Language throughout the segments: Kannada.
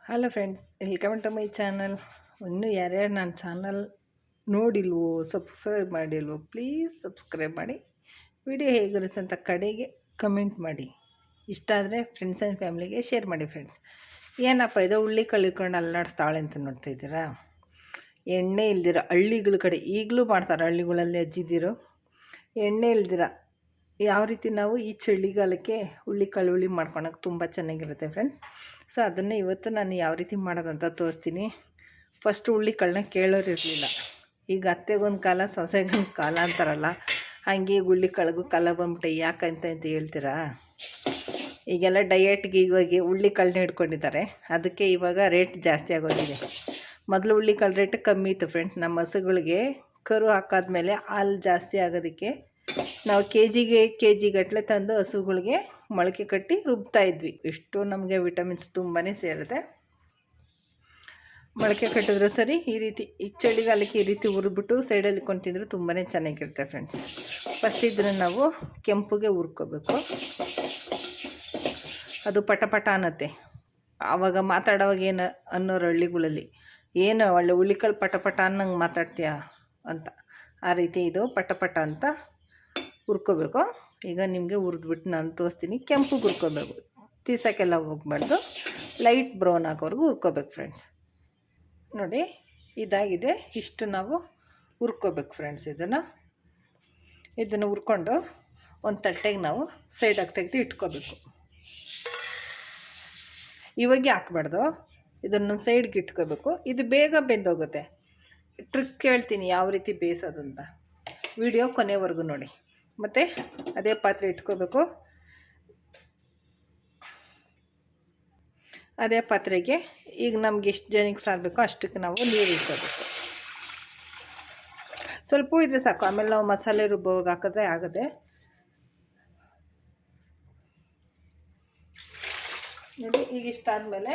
Hello friends, welcome to my channel. ಇನ್ನೂ ಯಾರ್ಯಾರು ನನ್ನ ಚಾನಲ್ ನೋಡಿಲ್ವೋ, ಸಬ್ಸ್ಕ್ರೈಬ್ ಮಾಡಿಲ್ವೋ, ಪ್ಲೀಸ್ ಸಬ್ಸ್ಕ್ರೈಬ್ ಮಾಡಿ. ವಿಡಿಯೋ ಹೇಗಿರುತ್ತೆ ಅಂತ ಕಡೆಗೆ ಕಮೆಂಟ್ ಮಾಡಿ. ಇಷ್ಟ ಆದರೆ ಫ್ರೆಂಡ್ಸ್ ಆ್ಯಂಡ್ ಫ್ಯಾಮ್ಲಿಗೆ ಶೇರ್ ಮಾಡಿ. ಫ್ರೆಂಡ್ಸ್, ಏನಪ್ಪ ಇದು ಉಳ್ಳಿ ಕಳ್ಕೊಂಡು ಅಲ್ಲಾಡಿಸ್ತಾಳೆ ಅಂತ ನೋಡ್ತಾಯಿದ್ದೀರಾ? ಎಣ್ಣೆ ಇಲ್ದಿರ ಹಳ್ಳಿಗಳ ಕಡೆ ಈಗಲೂ ಮಾಡ್ತಾರೆ, ಹಳ್ಳಿಗಳಲ್ಲಿ ಅಜ್ಜಿದಿರು ಎಣ್ಣೆ ಇಲ್ದಿರ ಯಾವ ರೀತಿ ನಾವು ಈ ಚಳಿಗಾಲಕ್ಕೆ ಹುಳ್ಳಿ ಕಳ್ಳುಳ್ಳಿ ಮಾಡ್ಕೊಳಕ್ಕೆ ತುಂಬ ಚೆನ್ನಾಗಿರುತ್ತೆ ಫ್ರೆಂಡ್ಸ್. ಸೊ ಅದನ್ನೇ ಇವತ್ತು ನಾನು ಯಾವ ರೀತಿ ಮಾಡೋದಂತ ತೋರಿಸ್ತೀನಿ. ಫಸ್ಟ್ ಹುಳ್ಳಿ ಕಳ್ಳನ್ನ ಕೇಳೋರು ಇರಲಿಲ್ಲ. ಈಗ ಅತ್ತೆಗೊಂದು ಕಾಲ ಸೊಸೆಗೊಂದು ಕಾಲ ಅಂತಾರಲ್ಲ, ಹಾಗೆ ಹುಳ್ಳಿ ಕಳ್ಗೂ ಕಾಲ ಬಂದ್ಬಿಟ್ಟೆ. ಯಾಕಂತ ಹೇಳ್ತೀರಾ? ಈಗೆಲ್ಲ ಡಯೆಟ್ಗೆ ಇವಾಗ ಹುಳ್ಳಿ ಕಳ್ಳನ್ನ ಹಿಡ್ಕೊಂಡಿದ್ದಾರೆ. ಅದಕ್ಕೆ ಇವಾಗ ರೇಟ್ ಜಾಸ್ತಿ ಆಗೋಗಿದೆ. ಮೊದಲು ಹುಳ್ಳಿ ಕಳ್ಳ ರೇಟ್ ಕಮ್ಮಿ ಇತ್ತು ಫ್ರೆಂಡ್ಸ್. ನಮ್ಮ ಹಸುಗಳಿಗೆ ಕರು ಹಾಕಾದ್ಮೇಲೆ ಹಾಲು ಜಾಸ್ತಿ ಆಗೋದಕ್ಕೆ ನಾವು ಕೆ ಜಿ ಗಟ್ಟಲೆ ತಂದು ಹಸುಗಳಿಗೆ ಮೊಳಕೆ ಕಟ್ಟಿ ರುಬ್ತಾಯಿದ್ವಿ. ಎಷ್ಟು ನಮಗೆ ವಿಟಮಿನ್ಸ್ ತುಂಬಾ ಸೇರುತ್ತೆ. ಮೊಳಕೆ ಕಟ್ಟಿದ್ರು ಸರಿ, ಈ ರೀತಿ ಈ ಚಳಿಗಾಲಕ್ಕೆ ಈ ರೀತಿ ಹುರಿದ್ಬಿಟ್ಟು ಸೈಡಲ್ಲಿ ಕೊಂಡು ತಿಂದರೂ ತುಂಬಾ ಚೆನ್ನಾಗಿರುತ್ತೆ ಫ್ರೆಂಡ್ಸ್. ಫಸ್ಟ್ ಇದನ್ನು ನಾವು ಕೆಂಪುಗೆ ಹುರ್ಕೋಬೇಕು. ಅದು ಪಟ ಅನ್ನತ್ತೆ. ಆವಾಗ ಮಾತಾಡೋವಾಗ ಏನು ಅನ್ನೋರು ಹಳ್ಳಿಗಳಲ್ಲಿ, ಏನು ಒಳ್ಳೆ ಹುಳ್ಳಿಕಾಳು ಪಟ ಅನ್ನಂಗೆ ಮಾತಾಡ್ತೀಯಾ ಅಂತ, ಆ ರೀತಿ ಇದು ಪಟ ಅಂತ ಹುರ್ಕೋಬೇಕು. ಈಗ ನಿಮಗೆ ಹುರಿದ್ಬಿಟ್ಟು ನಾನು ತೋರಿಸ್ತೀನಿ. ಕೆಂಪು ಹುರ್ಕೋಬೇಕು, ತೀಸಕ್ಕೆಲ್ಲ ಹೋಗ್ಬಾರ್ದು. ಲೈಟ್ ಬ್ರೌನ್ ಆಗೋವರೆಗೂ ಹುರ್ಕೋಬೇಕು ಫ್ರೆಂಡ್ಸ್. ನೋಡಿ, ಇದಾಗಿದೆ. ಇಷ್ಟು ನಾವು ಹುರ್ಕೋಬೇಕು ಫ್ರೆಂಡ್ಸ್. ಇದನ್ನು ಹುರ್ಕೊಂಡು ಒಂದು ತಟ್ಟೆಗೆ ನಾವು ಸೈಡಾಗಿ ತೆಗೆದು ಇಟ್ಕೋಬೇಕು. ಇವಾಗೆ ಹಾಕ್ಬಾರ್ದು, ಇದನ್ನು ಸೈಡ್ಗೆ ಇಟ್ಕೋಬೇಕು. ಇದು ಬೇಗ ಬೆಂದೋಗುತ್ತೆ. ಟ್ರಿಕ್ ಹೇಳ್ತೀನಿ ಯಾವ ರೀತಿ ಬೇಯಿಸೋದಂತ, ವಿಡಿಯೋ ಕೊನೆವರೆಗೂ ನೋಡಿ. ಮತ್ತು ಅದೇ ಪಾತ್ರೆ ಇಟ್ಕೋಬೇಕು. ಅದೇ ಪಾತ್ರೆಗೆ ಈಗ ನಮ್ಗೆ ಎಷ್ಟು ಜನಕ್ಕೆ ಸಾರಬೇಕೋ ಅಷ್ಟಕ್ಕೆ ನಾವು ನೀರು ಇಟ್ಕೋಬೇಕು. ಸ್ವಲ್ಪ ಇದ್ರೆ ಸಾಕು, ಆಮೇಲೆ ನಾವು ಮಸಾಲೆ ರುಬ್ಬೋವಾಗ ಹಾಕಿದ್ರೆ ಆಗುತ್ತೆ. ನೋಡಿ, ಈಗ ಇಷ್ಟಾದಮೇಲೆ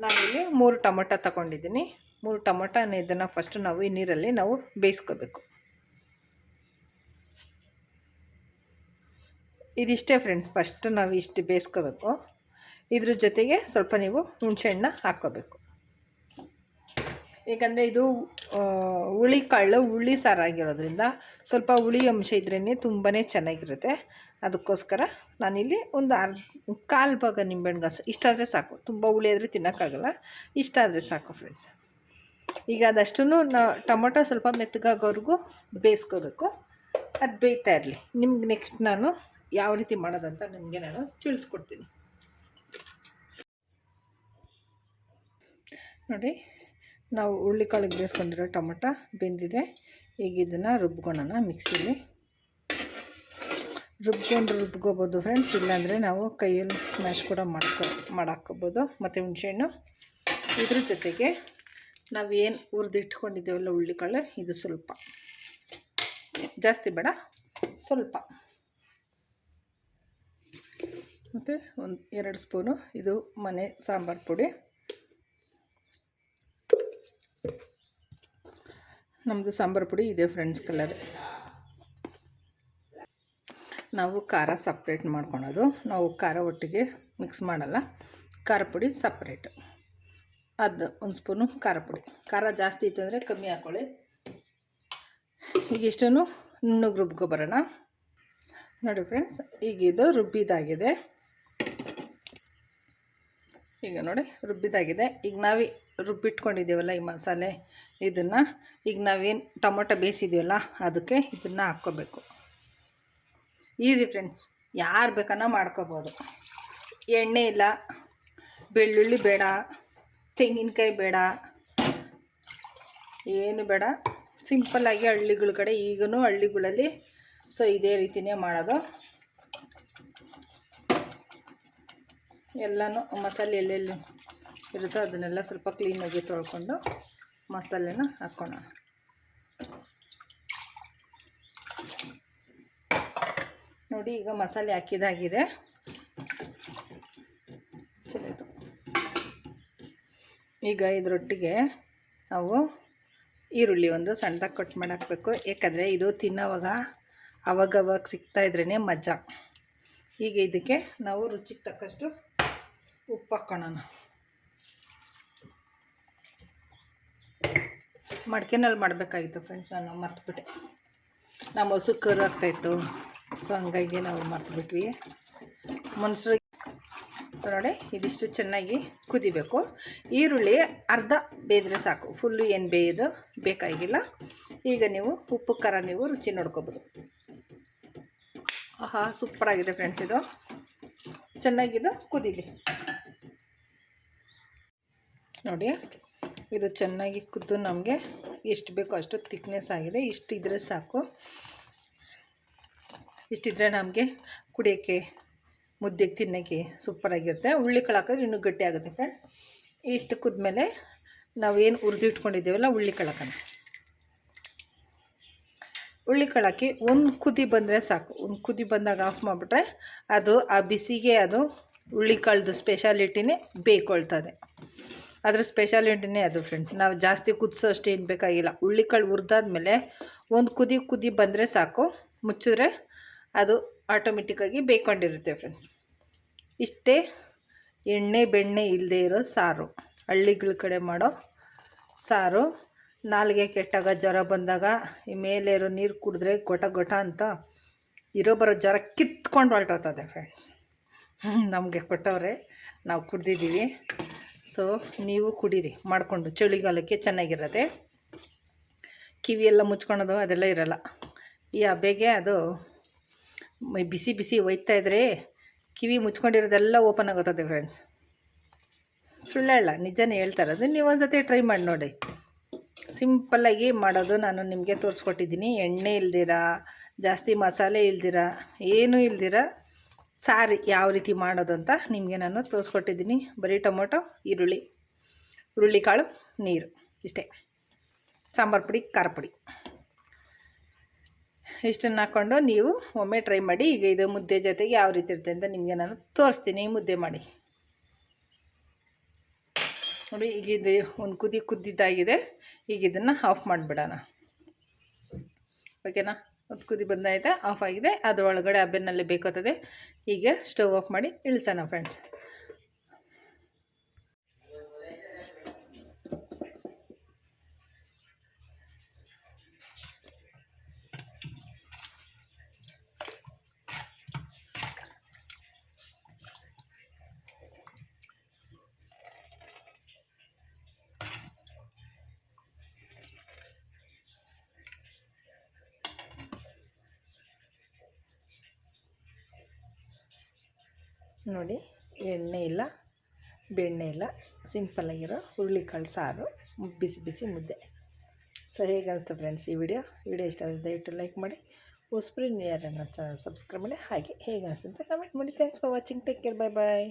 ನಾನಿಲ್ಲಿ 3 ಟೊಮೊಟೊ ತಗೊಂಡಿದ್ದೀನಿ. 3 ಟೊಮೊಟೊನ ಇದನ್ನು ಫಸ್ಟ್ ನಾವು ಈ ನೀರಲ್ಲಿ ನಾವು ಬೇಯಿಸ್ಕೋಬೇಕು. ಇದಿಷ್ಟೇ ಫ್ರೆಂಡ್ಸ್. ಫಸ್ಟ್ ನಾವು ಇಷ್ಟು ಬೇಯಿಸ್ಕೋಬೇಕು. ಇದ್ರ ಜೊತೆಗೆ ಸ್ವಲ್ಪ ನೀವು ಹುಣಸೆಹಣ್ಣ ಹಾಕ್ಕೋಬೇಕು. ಏಕೆಂದರೆ ಇದು ಹುಳಿ ಸಾರಾಗಿರೋದ್ರಿಂದ ಸ್ವಲ್ಪ ಹುಳಿ ಅಂಶ ಇದ್ರೇ ತುಂಬಾ ಚೆನ್ನಾಗಿರುತ್ತೆ. ಅದಕ್ಕೋಸ್ಕರ ನಾನಿಲ್ಲಿ ಒಂದು ಕಾಲು ಭಾಗ ನಿಂಬೆಹಣ್ಣು ಗಾಸು ಇಷ್ಟಾದರೆ ಸಾಕು. ತುಂಬ ಹುಳಿ ಆದರೆ ತಿನ್ನೋಕ್ಕಾಗಲ್ಲ, ಇಷ್ಟಾದರೆ ಸಾಕು ಫ್ರೆಂಡ್ಸ್. ಈಗ ಅದಷ್ಟು ಟೊಮೊಟೊ ಸ್ವಲ್ಪ ಮೆತ್ತಗಾಗೋವರೆಗೂ ಬೇಯಿಸ್ಕೋಬೇಕು. ಅದು ಬೇಯ್ತಾ ಇರಲಿ. ನಿಮ್ಗೆ ನೆಕ್ಸ್ಟ್ ನಾನು ಯಾವ ರೀತಿ ಮಾಡೋದಂತ ನಿಮಗೆ ನಾನು ತಿಳಿಸ್ಕೊಡ್ತೀನಿ. ನೋಡಿ, ನಾವು ಹುಳ್ಳಿಕಾಳಿಗೆ ಬೇಯಿಸ್ಕೊಂಡಿರೋ ಟೊಮೊಟೊ ಬೆಂದಿದೆ. ಈಗ ಇದನ್ನು ರುಬ್ಕೊಳ್ಳೋಣ. ಮಿಕ್ಸಿಲಿ ರುಬ್ಕೋಬೋದು ಫ್ರೆಂಡ್ಸ್. ಇಲ್ಲಾಂದರೆ ನಾವು ಕೈಯಲ್ಲಿ ಸ್ಮ್ಯಾಶ್ ಕೂಡ ಮಾಡಾಕ್ಕೋಬೋದು. ಮತ್ತು ಹುಣಸೆಹಣ್ಣು ಇದ್ರ ಜೊತೆಗೆ ನಾವು ಏನು ಹುರಿದಿಟ್ಕೊಂಡಿದ್ದೇವಲ್ಲ ಹುಳ್ಳಿಕಾಳು, ಇದು ಸ್ವಲ್ಪ ಜಾಸ್ತಿ ಬೇಡ, ಸ್ವಲ್ಪ, ಮತ್ತು ಒಂದು 2 ಸ್ಪೂನು ಇದು ಮನೆ ಸಾಂಬಾರು ಪುಡಿ. ನಮ್ಮದು ಸಾಂಬಾರು ಪುಡಿ ಇದೆ ಫ್ರೆಂಡ್ಸ್ ಕಲರ್. ನಾವು ಖಾರ ಸಪ್ರೇಟ್ ಮಾಡ್ಕೊಳೋದು. ನಾವು ಖಾರ ಒಟ್ಟಿಗೆ ಮಿಕ್ಸ್ ಮಾಡಲ್ಲ, ಖಾರ ಪುಡಿ ಸಪ್ರೇಟ್. ಅದು 1 ಸ್ಪೂನು ಖಾರ ಪುಡಿ. ಖಾರ ಜಾಸ್ತಿ ಇತ್ತು ಅಂದರೆ ಕಮ್ಮಿ ಹಾಕ್ಕೊಳ್ಳಿ. ಈಗ ಇಷ್ಟನ್ನು ನುಣ್ಣಗೆ ರುಬ್ಕೊಬರೋಣ. ನೋಡಿ ಫ್ರೆಂಡ್ಸ್, ಈಗ ಇದು ರುಬ್ಬಿದಾಗಿದೆ. ಈಗ ನೋಡಿ ರುಬ್ಬಿದಾಗಿದೆ. ಈಗ ನಾವೇ ರುಬ್ಬಿಟ್ಕೊಂಡಿದ್ದೀವಲ್ಲ ಈ ಮಸಾಲೆ, ಇದನ್ನು ಈಗ ನಾವೇನು ಟೊಮೊಟೊ ಬೇಯಿಸಿದ್ದೀವಲ್ಲ ಅದಕ್ಕೆ ಇದನ್ನು ಹಾಕ್ಕೋಬೇಕು. ಈಸಿ ಫ್ರೆಂಡ್ಸ್, ಯಾರು ಬೇಕನ್ನ ಮಾಡ್ಕೋಬೋದು. ಎಣ್ಣೆ ಇಲ್ಲ, ಬೆಳ್ಳುಳ್ಳಿ ಬೇಡ, ತೆಂಗಿನಕಾಯಿ ಬೇಡ, ಏನು ಬೇಡ. ಸಿಂಪಲ್ಲಾಗಿ ಹಳ್ಳಿಗಳ ಕಡೆ ಈಗಲೂ ಹಳ್ಳಿಗಳಲ್ಲಿ ಸೊ ಇದೇ ರೀತಿಯೇ ಮಾಡೋದು. ಎಲ್ಲನೂ ಮಸಾಲೆ ಎಲ್ಲೆಲ್ಲಿ ಇರುತ್ತೋ ಅದನ್ನೆಲ್ಲ ಸ್ವಲ್ಪ ಕ್ಲೀನಾಗಿ ತೊಳ್ಕೊಂಡು ಮಸಾಲೆನ ಹಾಕ್ಕೊಳ್ಳೋಣ. ನೋಡಿ, ಈಗ ಮಸಾಲೆ ಹಾಕಿದಾಗಿದೆ. ಚಲೋ. ಈಗ ಇದರೊಟ್ಟಿಗೆ ನಾವು ಈರುಳ್ಳಿ ಒಂದು ಸಣ್ಣದಾಗಿ ಕಟ್ ಮಾಡಿ ಹಾಕಬೇಕು. ಯಾಕಂದರೆ ಇದು ತಿನ್ನೋವಾಗ ಅವಾಗವಾಗ ಸಿಗ್ತಾಯಿದ್ರೇ ಮಜಾ. ಈಗ ಇದಕ್ಕೆ ನಾವು ರುಚಿಗೆ ತಕ್ಕಷ್ಟು ಉಪ್ಪು ಹಾಕ್ಕೊಳ್ಳೋಣ. ಮಡ್ಕೆನಲ್ಲಿ ಮಾಡಬೇಕಾಗಿತ್ತು ಫ್ರೆಂಡ್ಸ್, ನಾನು ಮರ್ತುಬಿಟ್ಟೆ. ನಮ್ಮ ಹಸು ಕರು ಆಗ್ತಾಯಿತ್ತು, ಸೊ ಹಂಗಾಗಿ ನಾವು ಮರ್ತುಬಿಟ್ವಿ. ಮೊಸರು ಸೊ ನೋಡಿ, ಇದಿಷ್ಟು ಚೆನ್ನಾಗಿ ಕುದಿಬೇಕು. ಈರುಳ್ಳಿ ಅರ್ಧ ಬೇಯಿದ್ರೆ ಸಾಕು, ಫುಲ್ಲು ಏನು ಬೇಯೋದು ಬೇಕಾಗಿಲ್ಲ. ಈಗ ನೀವು ಉಪ್ಪು ಖಾರ ನೀವು ರುಚಿ ನೋಡ್ಕೊಬೋದು. ಆಹಾ, ಸೂಪರಾಗಿದೆ ಫ್ರೆಂಡ್ಸ್. ಇದು ಚೆನ್ನಾಗಿದು ಕುದೀಲಿ ನೋಡಿ. ಇದು ಚೆನ್ನಾಗಿ ಕುದ್ದು ನಮಗೆ ಎಷ್ಟು ಬೇಕೋ ಅಷ್ಟು ತಿಕ್ನೆಸ್ ಆಗಿದೆ. ಇಷ್ಟಿದ್ರೆ ಸಾಕು. ಇಷ್ಟಿದ್ರೆ ನಮಗೆ ಕುಡಿಯೋಕ್ಕೆ, ಮುದ್ದೆಗೆ ತಿನ್ನೋಕ್ಕೆ ಸೂಪರಾಗಿರುತ್ತೆ. ಹುಳ್ಳಿಕಾಳು ಹಾಕಿದ್ರೆ ಇನ್ನೂ ಗಟ್ಟಿ ಆಗುತ್ತೆ ಫ್ರೆಂಡ್. ಇಷ್ಟು ಕುದ್ಮೇಲೆ ನಾವೇನು ಹುರಿದಿಟ್ಕೊಂಡಿದ್ದೇವಲ್ಲ ಹುಳ್ಳಿಕಾಳು ಹಾಕೋಣ. ಹುಳ್ಳಿಕಾಳು ಹಾಕಿ ಒಂದು ಕುದಿ ಬಂದರೆ ಸಾಕು. ಒಂದು ಕುದಿ ಬಂದಾಗ ಆಫ್ ಮಾಡಿಬಿಟ್ರೆ ಅದು ಆ ಬಿಸಿಗೆ ಅದು ಹುಳ್ಳಿಕಾಳ್ದು ಸ್ಪೆಷಾಲಿಟಿನೇ ಬೇಯ್ಕೊಳ್ತದೆ. ಅದ್ರ ಸ್ಪೆಷಾಲಿಟಿನೇ ಅದು ಫ್ರೆಂಡ್ಸ್. ನಾವು ಜಾಸ್ತಿ ಕುದಿಸೋ ಅಷ್ಟು ಏನು ಬೇಕಾಗಿಲ್ಲ. ಹುಳ್ಳಿಕಾಳು ಹುರಿದಾದ್ಮೇಲೆ ಒಂದು ಕುದಿ ಬಂದರೆ ಸಾಕು. ಮುಚ್ಚಿದ್ರೆ ಅದು ಆಟೋಮೆಟಿಕ್ಕಾಗಿ ಬೇಯ್ಕೊಂಡಿರುತ್ತೆ ಫ್ರೆಂಡ್ಸ್. ಇಷ್ಟೇ ಎಣ್ಣೆ ಬೆಣ್ಣೆ ಇಲ್ಲದೆ ಇರೋ ಸಾರು, ಹಳ್ಳಿಗಳ ಕಡೆ ಮಾಡೋ ಸಾರು. ನಾಲಿಗೆ ಕೆಟ್ಟಾಗ, ಜ್ವರ ಬಂದಾಗ ಈ ಮೇಲೆ ಇರೋ ನೀರು ಕುಡಿದ್ರೆ ಗೊಟ ಅಂತ ಬರೋ ಜ್ವರ ಕಿತ್ಕೊಂಡು ಹೊರಟೋಗ್ತದೆ ಫ್ರೆಂಡ್ಸ್. ನಮಗೆ ಕೊಟ್ಟವ್ರೆ, ನಾವು ಕುಡ್ದಿದ್ದೀವಿ. ಸೊ ನೀವು ಕುಡೀರಿ ಮಾಡಿಕೊಂಡು, ಚಳಿಗಾಲಕ್ಕೆ ಚೆನ್ನಾಗಿರುತ್ತೆ. ಕಿವಿಯೆಲ್ಲ ಮುಚ್ಕೊಳೋದು ಅದೆಲ್ಲ ಇರೋಲ್ಲ. ಈ ಹಬೆಗೆ ಅದು ಬಿಸಿ ಒಯ್ತಾಯಿದ್ರೆ ಕಿವಿ ಮುಚ್ಕೊಂಡಿರೋದೆಲ್ಲ ಓಪನ್ ಆಗುತ್ತದೆ ಫ್ರೆಂಡ್ಸ್. ಸುಳ್ಳಲ್ಲ, ನಿಜನೇ ಹೇಳ್ತಾರೆ. ಅದನ್ನು ನೀವು ಒಂದು ಸತಿ ಟ್ರೈ ಮಾಡಿ ನೋಡಿ. ಸಿಂಪಲ್ಲಾಗಿ ಮಾಡೋದು ನಾನು ನಿಮಗೆ ತೋರಿಸ್ಕೊಟ್ಟಿದ್ದೀನಿ. ಎಣ್ಣೆ ಇಲ್ದಿರ, ಜಾಸ್ತಿ ಮಸಾಲೆ ಇಲ್ದಿರ, ಏನೂ ಇಲ್ದಿರ ಸಾರು ಯಾವ ರೀತಿ ಮಾಡೋದು ಅಂತ ನಿಮಗೆ ನಾನು ತೋರಿಸ್ಕೊಟ್ಟಿದ್ದೀನಿ. ಬರೀ ಟೊಮೊಟೊ, ಈರುಳ್ಳಿ, ಹುರುಳಿಕಾಳು, ನೀರು, ಇಷ್ಟೇ. ಸಾಂಬಾರು ಪುಡಿ, ಖಾರ ಪುಡಿ ಇಷ್ಟನ್ನು ಹಾಕ್ಕೊಂಡು ನೀವು ಒಮ್ಮೆ ಟ್ರೈ ಮಾಡಿ. ಈಗ ಇದು ಮುದ್ದೆ ಜೊತೆಗೆ ಯಾವ ರೀತಿ ಇರುತ್ತೆ ಅಂತ ನಿಮಗೆ ನಾನು ತೋರಿಸ್ತೀನಿ. ಮುದ್ದೆ ಮಾಡಿ ನೋಡಿ. ಈಗ ಇದು ಒಂದು ಕುದ್ದಿದ್ದಾಗಿದೆ. ಈಗ ಇದನ್ನು ಆಫ್ ಮಾಡಿಬಿಡೋಣ, ಓಕೆನಾ? ಒಂದು ಕುದಿ ಬಂದಾಯಿತಾ, ಆಫ್ ಆಗಿದೆ. ಅದರೊಳಗಡೆ ಹಬೆನಲ್ಲೇ ಬೇಕೋತದೆ. ಈಗ ಸ್ಟವ್ ಆಫ್ ಮಾಡಿ ಇಳಿಸೋಣ ಫ್ರೆಂಡ್ಸ್. ನೋಡಿ, ಎಣ್ಣೆ ಇಲ್ಲ, ಬೆಣ್ಣೆ ಇಲ್ಲ, ಸಿಂಪಲ್ಲಾಗಿರೋ ಹುರುಳಿಕಾಳು ಸಾರು, ಬಿಸಿ ಮುದ್ದೆ. ಸೊ ಹೇಗೆ ಅನಿಸ್ತು ಫ್ರೆಂಡ್ಸ್ ಈ ವಿಡಿಯೋ ಇಷ್ಟ ಆದರೆ ದಯವಿಟ್ಟು ಲೈಕ್ ಮಾಡಿ, ಹೊಸಬ್ರು ಯಾರನ್ನ ಚಾನಲ್ ಸಬ್ಸ್ಕ್ರೈಬ್ ಮಾಡಿ. ಹಾಗೆ ಹೇಗೆ ಅನಿಸ್ತು ಅಂತ ಕಮೆಂಟ್ ಮಾಡಿ. Thanks for watching. Take care. Bye.